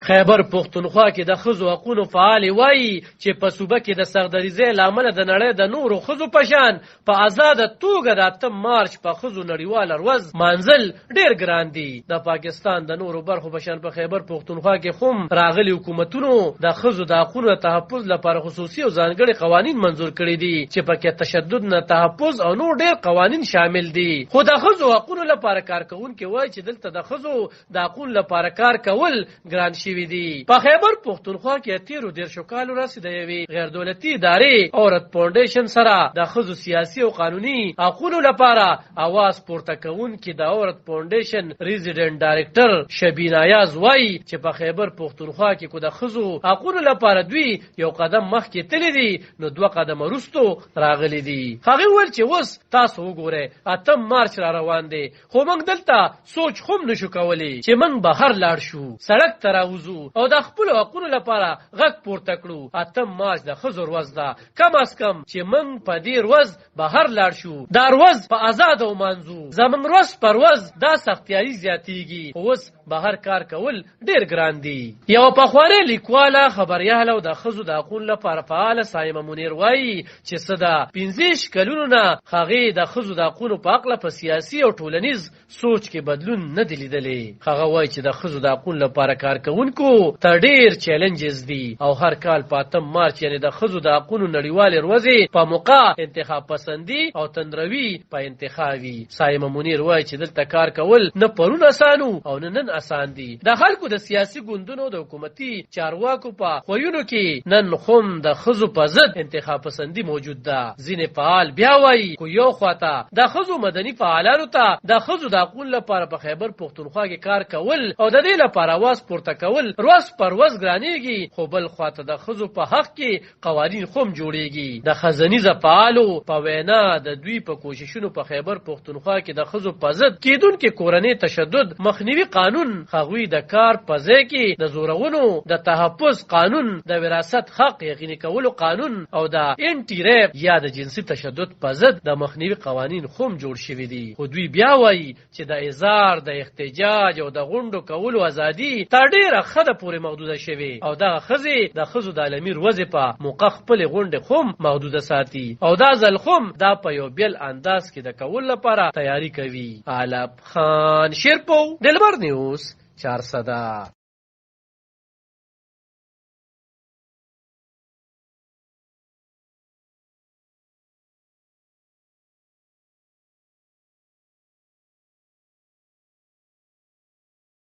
خیبر پښتونخوا کې د ښځو حقونو فعال وایي چې په صوبه کې د سردریزۍ له امله د نړۍ د نورو ښځو په شان په آزاده توګه د 8 مارچ په ښځو نړیواله ورځ مانځل ډېر ګران دي. د پاکستان د نورو برخو په شان په خیبر پښتونخوا کې هم راغلي حکومتونو د ښځو د حقونو تحفظ لپاره خصوصي او ځانګړي قوانین منظور کړي دي چې پکې تشدد نه تحفظ او نور ډېر قوانین شامل دي. خو د ښځو حقونو لپاره کارکوونکي وایي چې دلته د ښځو د حقونو لپاره کار کول ګران شوي دي. په خیبر پښتونخوا کې 13 کالو راځي د یوې غیر دولتي ادارې عورت فاونډیشن سره د ښځو سیاسي او قانوني حقونو لپاره اواز پورته کوونکي د عورت فاونډیشن ریزیډنټ ډایرکټر شبینا یاز وایي چې په خیبر پښتونخوا کې کو د ښځو حقونو لپاره دوی یو قدم مخکې تللی دي نو 2 قدم وروسته راغلي دي. هغه وویل چې اوس تاسو وګورئ 8 مارچ را روان دی خو موږ دلته سوچ هم نشو کولی چې موږ بهر لاړ شو سړک ته راوځو او د خپل حقونو لپاره غږ پورته کړو. 8 مارچ د ښځو ورځ ده کم از کم چې موږ په دې ورځ بهر لاړ شو دا ورځ په آزاد ومانځو. زموږ ورځ پر ورځ دا سختیاري زیاتیږي خو اوس بهر کار کول ډېر ګران دي. یو پخوانۍ لیکواله خبریاله او د ښځو د حقونو لپاره فعاله سایمه منیر وایي چې څه ده 15 کلونو نه هغې د ښځو د حقونو په هکله په سیاسي او ټولنیز سوچ کې بدلون نه دی لیدلی. هغه وایي چې د ښځو د حقونو لپاره کارکوونکو ته ډېر چیلنجز دي او هر کال په 8 مارچ یعنې د ښځو د حقونو نړیوالې ورځې په موقع انتخاب پسندي او تندروي په انتخاب وي. سایمه منیر وایي چې دلته کار کول نه پرون اسانو او نه نن اسان دي. د خلکو د سیاسي ګوندونو د حکومتي چارواکو په خویونو کې نن هم د ښځو په ضد انتخاب پسندي موجود ده. ځینې فعال بیا وایي خو یو خواته د ښځو مدني فعالانو ته د ښځو د حقونو لپاره په خیبر پښتونخوا کې کار کول او د دې لپاره اواز پورته کول ورځ پر ورځ ګرانېږي خو بل خواته د ښځو په حق کې قوانین هم جوړېږي. د ښځنیزه فعالو په وینا د دوی په کوششونو په خیبر پښتونخوا کې د ښځو په ضد کېدونکي کورنۍ تشدد مخنیوي قانون، هغوی د کار په ځای کې د زورونو د تحفظ قانون، د وراثت حق یقیني کولو قانون او د انټي ریپ یا د جنسي تشدد په ضد د مخنیوي قوانین هم جوړ شوي دي. خو دوی بیا وایي چې د اظهار، د احتجاج او د غونډو کولو ازادي تر ډېره حده پورې محدوده شوې او دغه ښځې د ښځو د عالمي ورځې په موقع خپلې غونډې هم محدوده ساتي او دا ځل هم دا په یو بیل انداز کې د کولو لپاره تیاری کوي. علب خان شیرپو، دلبر نیوز، 400.